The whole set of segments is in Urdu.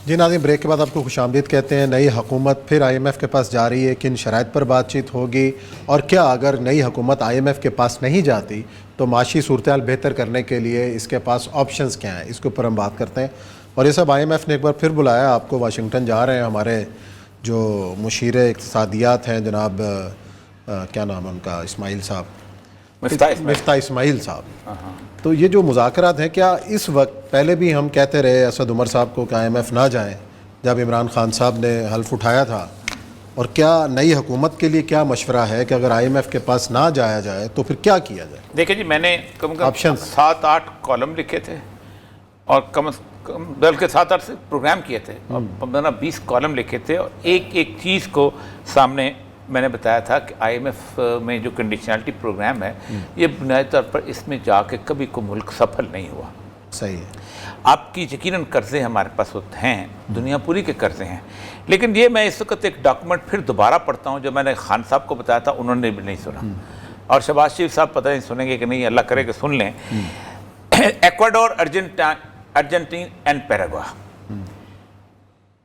جی ناظرین، بریک کے بعد آپ کو خوش آمدید کہتے ہیں۔ نئی حکومت پھر آئی ایم ایف کے پاس جا رہی ہے، کن شرائط پر بات چیت ہوگی، اور کیا اگر نئی حکومت آئی ایم ایف کے پاس نہیں جاتی تو معاشی صورتحال بہتر کرنے کے لیے اس کے پاس آپشنز کیا ہیں، اس کے اوپر ہم بات کرتے ہیں۔ اور یہ سب آئی ایم ایف نے ایک بار پھر بلایا آپ کو، واشنگٹن جا رہے ہیں ہمارے جو مشیر اقتصادیات ہیں جناب کیا نام ہے ان کا، اسماعیل صاحب، مفتاح اسماعیل صاحب۔ تو یہ جو مذاکرات ہیں، کیا اس وقت، پہلے بھی ہم کہتے رہے اسد عمر صاحب کو کہ آئی ایم ایف نہ جائیں جب عمران خان صاحب نے حلف اٹھایا تھا، اور کیا نئی حکومت کے لیے کیا مشورہ ہے کہ اگر آئی ایم ایف کے پاس نہ جایا جائے تو پھر کیا کیا جائے؟ دیکھیں جی، میں نے کم از کم 7-8 کالم لکھے تھے، اور کم از کم بلکہ 7-8 سے پروگرام کیے تھے، اور 15-20 کالم لکھے تھے، اور ایک ایک چیز کو سامنے میں نے بتایا تھا کہ آئی ایم ایف میں جو کنڈیشنلٹی پروگرام ہے، یہ بنیادی طور پر اس میں جا کے کبھی کوئی ملک سفل نہیں ہوا۔ صحیح ہے۔ آپ کی یقیناً قرضے ہمارے پاس ہیں، دنیا پوری کے قرضے ہیں، لیکن یہ میں اس وقت ایک ڈاکومنٹ پھر دوبارہ پڑھتا ہوں جو میں نے خان صاحب کو بتایا تھا، انہوں نے بھی نہیں سنا، اور شہباز شریف صاحب پتہ نہیں سنیں گے کہ نہیں، اللہ کرے کہ سن لیں۔ Ecuador, Argentine and Paraguay,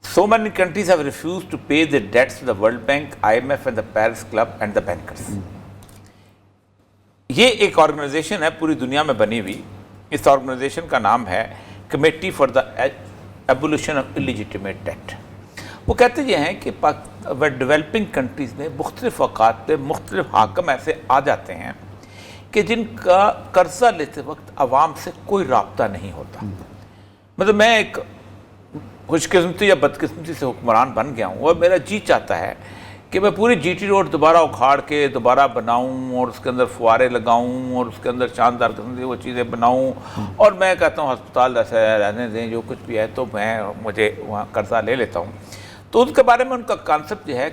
so many countries have refused to pay their debts to the World Bank, IMF and the Paris Club and the bankers۔ یہ ایک آرگنائزیشن ہے پوری دنیا میں بنی ہوئی، اس آرگنائزیشن کا نام ہے committee for the abolition of illegitimate debt. وہ کہتے یہ ہیں کہ ڈیولپنگ کنٹریز میں مختلف اوقات پہ مختلف حاکم ایسے آ جاتے ہیں کہ جن کا قرضہ لیتے وقت عوام سے کوئی رابطہ نہیں ہوتا۔ مطلب میں ایک خوش قسمتی یا بدقسمتی سے حکمران بن گیا ہوں، اور میرا جی چاہتا ہے کہ میں پوری جی ٹی روڈ دوبارہ اکھاڑ کے دوبارہ بناؤں، اور اس کے اندر فوارے لگاؤں، اور اس کے اندر شاندار قسم کی وہ چیزیں بناؤں، اور میں کہتا ہوں ہسپتال ایسے رہنے دیں، جو کچھ بھی ہے، تو مجھے وہاں قرضہ لے لیتا ہوں۔ تو اس کے بارے میں ان کا کانسیپٹ یہ ہے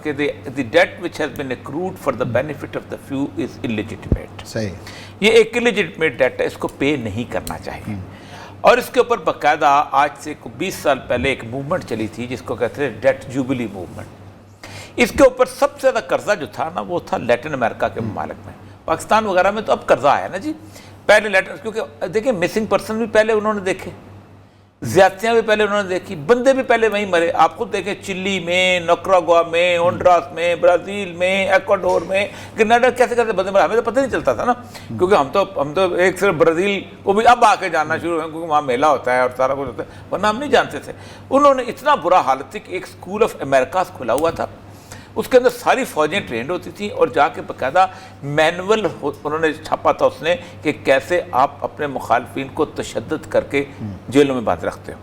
کہ the debt which has been accrued for the benefit of the few is illegitimate. صحیح۔ یہ ایک انلیجیٹیمیٹ ڈیٹ ہے، اس کو پے نہیں کرنا چاہیے۔ اور اس کے اوپر باقاعدہ آج سے 20 سال پہلے ایک موومنٹ چلی تھی جس کو کہتے ہیں ڈیٹ جوبلی موومنٹ۔ اس کے اوپر سب سے زیادہ قرضہ جو تھا نا، وہ تھا لیٹن امریکہ کے ممالک میں، پاکستان وغیرہ میں تو اب قرضہ آیا نا جی، پہلے لیٹن، کیونکہ دیکھیں مسنگ پرسن بھی پہلے انہوں نے دیکھے، زیادتیاں بھی پہلے انہوں نے دیکھی، بندے بھی پہلے وہیں مرے۔ آپ خود دیکھیں چلی میں، نکراگوا میں، ہونڈراس میں، برازیل میں، ایکواڈور میں، گریناڈا، کیسے کیسے بندے مرے، ہمیں تو پتہ نہیں چلتا تھا نا، کیونکہ ہم تو ایک صرف برازیل کو بھی اب آ کے جاننا شروع ہوئے، کیونکہ وہاں میلہ ہوتا ہے اور سارا کچھ ہوتا ہے، ورنہ ہم نہیں جانتے تھے۔ انہوں نے اتنا برا حالت تھی کہ ایک اسکول آف امریکاز کھلا ہوا تھا، اس کے اندر ساری فوجیں ٹرینڈ ہوتی تھیں، اور جا کے باقاعدہ مینول انہوں نے چھاپا تھا اس نے کہ کیسے آپ اپنے مخالفین کو تشدد کر کے جیلوں میں باندھ رکھتے ہو۔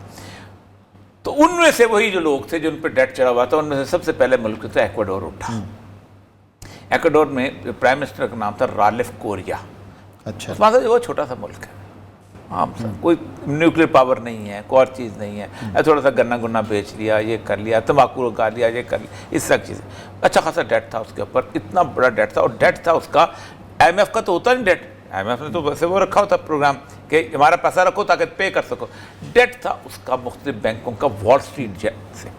تو ان میں سے وہی جو لوگ تھے جن پہ ڈیٹ چڑھا ہوا تھا، ان میں سے سب سے پہلے ملک تھا ایکواڈور اٹھا۔ ایکواڈور میں پرائم منسٹر کا نام تھا رالف کوریا۔ اچھا، وہ چھوٹا سا ملک ہے، عام سا، کوئی نیوکلیر پاور نہیں ہے، کوئی اور چیز نہیں ہے، تھوڑا سا گنا گنا بیچ لیا، یہ کر لیا، تمباکو لگا لیا، یہ کر لیا، اس طرح چیزیں۔ اچھا خاصا ڈیٹ تھا اس کے اوپر، اتنا بڑا ڈیٹ تھا، اور ڈیٹ تھا اس کا، آئی ایم ایف کا تو ہوتا نہیں ڈیٹ، آئی ایم ایف نے تو ویسے وہ رکھا ہوتا پروگرام کہ ہمارا پیسہ رکھو تاکہ پے کر سکو۔ ڈیٹ تھا اس کا مختلف بینکوں کا وال اسٹریٹ سے،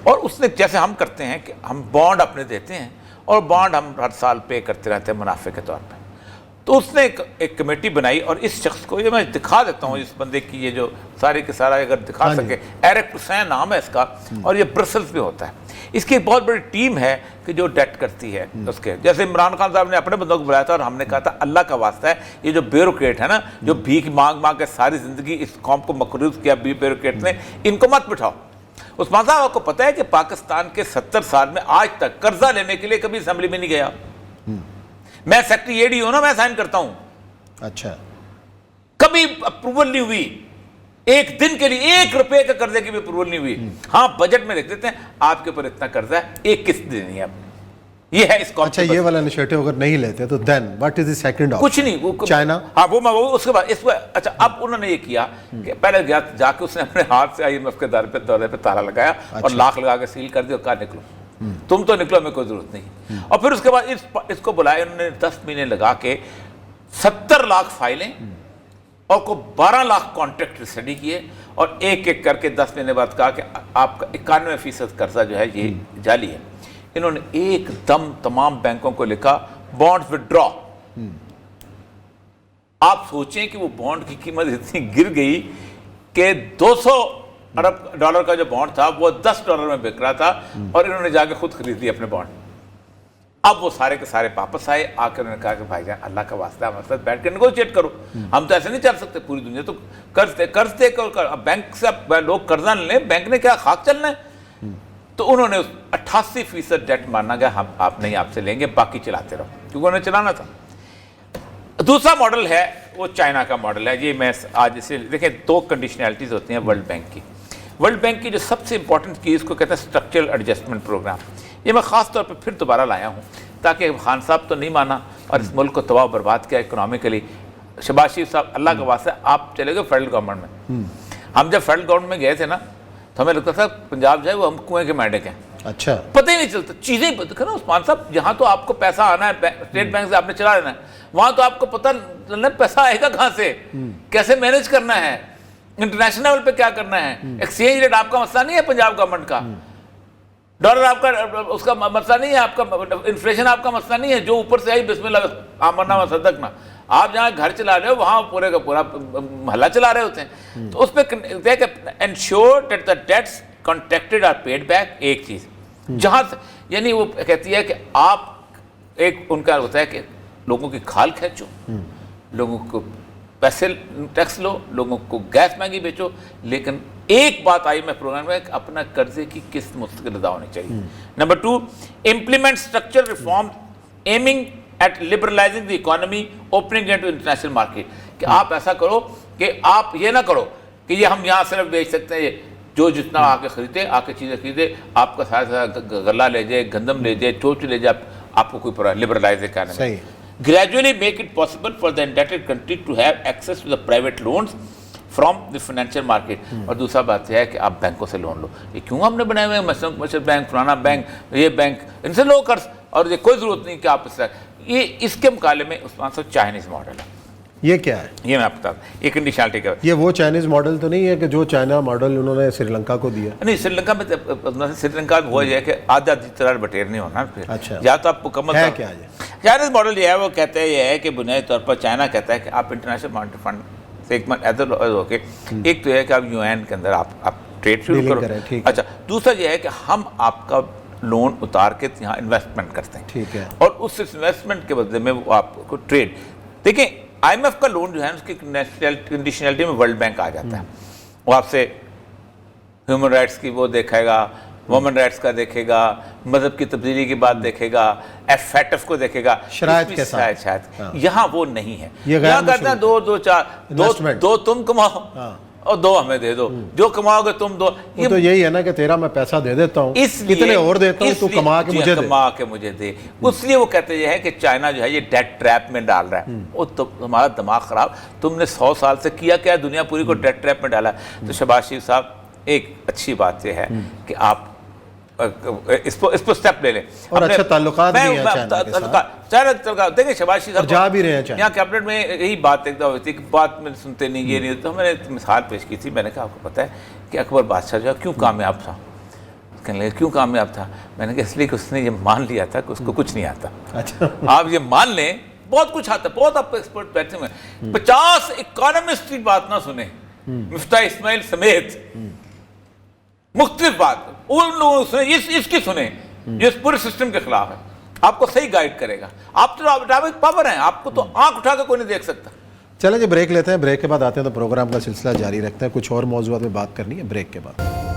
اور اس نے جیسے ہم کرتے ہیں کہ ہم بانڈ اپنے دیتے ہیں، اور بانڈ ہم ہر سال پے کرتے رہتے ہیں منافع کے طور پہ۔ تو اس نے ایک کمیٹی بنائی، اور اس شخص کو، یہ میں دکھا دیتا ہوں اس بندے کی، یہ جو سارے کے سارا اگر دکھا سکے، ایرک ٹوسین نام ہے اس کا، اور یہ برسلز میں ہوتا ہے۔ اس کی ایک بہت بڑی ٹیم ہے کہ جو ڈیٹ کرتی ہے اس کے، جیسے عمران خان صاحب نے اپنے بندوں کو بلایا تھا، اور ہم نے کہا تھا اللہ کا واسطہ ہے یہ جو بیوروکریٹ ہے نا، جو بھیک مانگ مانگ کے ساری زندگی اس قوم کو مقروض کیا بیوروکریٹ نے، ان کو مت بٹھاؤ۔ عثمان صاحب آپ کو پتہ ہے کہ پاکستان کے 70 سال میں آج تک قرضہ لینے کے لیے کبھی اسمبلی میں نہیں گیا۔ میں سیکٹری ایڈی ہوں نا، میں سائن کرتا ہوں، اچھا، کبھی اپروول نہیں ہوئی، ایک دن کے لیے 1 روپے کے قرضے کی بھی اپروول نہیں ہوئی۔ ہاں بجٹ میں لکھ دیتے ہیں آپ کے اوپر اتنا قرضہ ہے، ایک قسط دینی ہے آپ، یہ ہے اس کو۔ اچھا، یہ والا انیشیٹو اگر نہیں لیتے تو then what is the second option? کچھ نہیں، وہ چائنا، ہاں وہ اس کے بعد اس کو، اچھا اب انہوں نے یہ کیا کہ پہلے گیا جا کے اس نے اپنے ہاتھ سے آئی ایم ایف کے دورے پہ تالا لگایا، اور لاکھ لگا کے سیل کر دیا، اور کہا نکلو، تم تو نکلو، ہمیں کوئی ضرورت نہیں۔ اور پھر اس کے بعد اس کو بلایا انہوں نے، 10 مہینے لگا کے 70 لاکھ فائلیں اور کو 12 لاکھ کانٹریکٹ اسٹڈی کیے، اور ایک ایک کر کے 10 مہینے بعد کہا کہ آپ کا 91% قرضہ جو ہے یہ جعلی ہے۔ انہوں نے ایک دم تمام بینکوں کو لکھا بانڈ وڈرا۔ آپ سوچیں کہ وہ بانڈ کی قیمت اتنی گر گئی کہ 200 ارب ڈالر کا جو بانڈ تھا وہ $10 میں بک رہا تھا اور انہوں نے جا کے خود خرید لیا اپنے بانڈ. اب وہ سارے کے سارے واپس آئے, آ کے انہوں نے کہا کہ بھائی جان اللہ کا واسطہ ہمارے ساتھ بیٹھ کے نیگوشیٹ کرو, ہم تو ایسے نہیں چل سکتے, پوری دنیا تو قرض دے کر بینک سے لوگ قرضہ لیں, بینک نے کیا خاک چلنا ہے. تو انہوں نے 88% ڈیٹ ماننا گیا, ہم آپ نہیں آپ سے لیں گے, باقی چلاتے رہو, کیونکہ انہوں نے چلانا تھا. دوسرا ماڈل ہے وہ چائنا کا ماڈل ہے. یہ میں آج اسے دیکھیں, 2 کنڈیشنلٹیز ہوتی ہیں ورلڈ بینک کی. ورلڈ بینک کی جو سب سے امپورٹنٹ چیز کو کہتے ہیں اسٹرکچرل ایڈجسٹمنٹ پروگرام. یہ میں خاص طور پہ پھر دوبارہ لایا ہوں تاکہ خان صاحب تو نہیں مانا اور اس ملک کو تباہ و برباد کیا اکنامکلی. شہباز شریف صاحب اللہ کا واسطہ آپ چلے گئے فیڈرل گورنمنٹ میں. ہم جب فیڈرل گورنمنٹ میں گئے تھے نا تو ہمیں لگتا تھا پنجاب جو ہے وہ ہم کنویں کے مینڈک ہیں. اچھا, پتہ ہی نہیں چلتا چیزیں. نا عثمان صاحب, یہاں تو آپ کو پیسہ آنا ہے اسٹیٹ بینک سے, آپ نے چلا لینا ہے, وہاں تو آپ کو پتہ چلنا ہے پیسہ آئے گا کہاں سے, کیسے مینیج کرنا ہے, انٹرنیشنل لیول پہ کیا کرنا ہے. ایکسچینج ریٹ آپ کا مسئلہ نہیں ہے پنجاب گورنمنٹ کا, ڈالر آپ کا اس کا مسئلہ نہیں ہے, آپ کا انفلیشن آپ کا مسئلہ نہیں ہے, جو اوپر سے آئی بسم اللہ آمنا و صدقنا. آپ جہاں گھر چلا رہے ہو وہاں پورے کا پورا محلہ چلا رہے ہوتے ہیں. تو اس پہ ensure that the debts contracted are paid back. ایک چیز جہاں یعنی وہ کہتی ہے کہ آپ ایک ان کا ہوتا ہے کہ لوگوں کی کھال کھینچو, لوگوں کو پیسے ٹیکس لو, لوگوں کو گیس مہنگی بیچو, لیکن ایک بات آئی میں پروگرام میں کہ اپنا قرضے کی قسط مستقل ادا ہونی چاہیے. Number 2, implement structural reform aiming at liberalising the economy, opening into international market. کہ آپ ایسا کرو کہ آپ یہ نہ کرو کہ یہ ہم یہاں صرف بیچ سکتے ہیں, جو جتنا آ کے خریدے, آ کے چیزیں خریدے, آپ کا سارا غلہ لے جائے, گندم لے جائے, چوچ لے جائے, آپ کو کوئی پورا liberalise economy. Gradually make it possible for the indebted country to have access to the private loans from the financial market. اور دوسرا بات یہ ہے کہ آپ بینکوں سے لون لو. یہ کیوں ہم نے بنائے ہوئے ہیں مشرق بینک, فلانا بینک, یہ بینک, ان سے لو قرض, اور یہ کوئی ضرورت نہیں کہ آپ اس سے. یہ اس کے مقابلے میں عثمان صاحب چائنیز ماڈل ہے. یہ کیا ہے؟ یہ میں آپ بتا دوں, یہ کنڈیشنلٹی کا. یہ وہ چائنیز ماڈل تو نہیں ہے کہ جو چائنا ماڈل انہوں نے سری لنکا کو دیا؟ نہیں, سری لنکا میں سری لنکا میں وہ یہ ہے کہ آدھا طرح بٹیر نہیں ہونا پھر. اچھا, یا تو آپ مکمل ہے کیا ہے چائنیز ماڈل یہ ہے, وہ کہتے ہیں یہ ہے کہ بنیادی طور پر چائنا کہتا ہے کہ آپ انٹرنیشنل مانیٹری فنڈ سے ایک ادھر ہو کے, ایک تو یہ ہے کہ آپ UN کے اندر آپ ٹریڈ شروع کرو. اچھا, دوسرا یہ ہے کہ ہم آپ کا لون اتار کے یہاں انویسٹمنٹ کرتے ہیں. ٹھیک ہے, اور اس انویسٹمنٹ کے بدلے میں وہ آپ کو ٹریڈ. دیکھیں IMF کا لون جو ہے اس کی کنڈیشنلٹی میں ورلڈ بینک آ جاتا ہے. وہ آپ سے ہیومن رائٹس کی وہ دیکھے گا, وومن رائٹس کا دیکھے گا, مذہب کی تبدیلی کی بات دیکھے گا, FATF کو دیکھے گا, شرائط کے ساتھ. یہاں وہ نہیں ہے. یہاں کہتے ہیں دو تم کماؤ اور 2 ہمیں دے دو, جو کماؤ گے تم 2. یہ تو یہی ہے نا کہ تیرا میں پیسہ دے دیتا ہوں, اتنے اور دیتا ہوں, تو کما کے مجھے دے. اس لیے وہ کہتے یہ ہے کہ چائنا جو ہے یہ ڈیٹ ٹریپ میں ڈال رہا ہے. وہ تمہارا دماغ خراب, تم نے 100 سال سے کیا کیا, دنیا پوری کو ڈیٹ ٹریپ میں ڈالا. تو شہباز شریف صاحب ایک اچھی بات یہ ہے کہ آپ اس پر سٹیپ لے لیں, اور اچھے تعلقات بھی ہیں چائنا کے ساتھ. دیکھیں شہباز شریف صاحب جا بھی رہے ہیں یہاں کیبنٹ میں یہی بات ایک دفعہ ہوئی تھی کہ بات میں سنتے نہیں, یہ نہیں. تو میں نے مثال پیش کی تھی, میں نے کہا آپ کو پتہ ہے کہ اکبر بادشاہ جو ہے کیوں کامیاب تھا؟ کہنے لگے کیوں کامیاب تھا؟ میں نے کہا اس لیے کہ اس نے یہ مان لیا تھا کہ اس کو کچھ نہیں آتا. آپ یہ مان لیں بہت کچھ آتا ہے, بہت آپ ایکسپرٹ بیٹھے ہوئے ہیں, 50 اکانومسٹ کی بات نہ سنیں, مفتاح اسماعیل سمیت مختلف بات ان لوگوں سے اس کی سنیں جو اس پورے سسٹم کے خلاف ہے. آپ کو صحیح گائیڈ کرے گا. آپ تو اٹامک پاور ہیں, آپ کو تو آنکھ اٹھا کے کوئی نہیں دیکھ سکتا. چلیں جی بریک لیتے ہیں, بریک کے بعد آتے ہیں تو پروگرام کا سلسلہ جاری رکھتے ہیں. کچھ اور موضوعات میں بات کرنی ہے بریک کے بعد.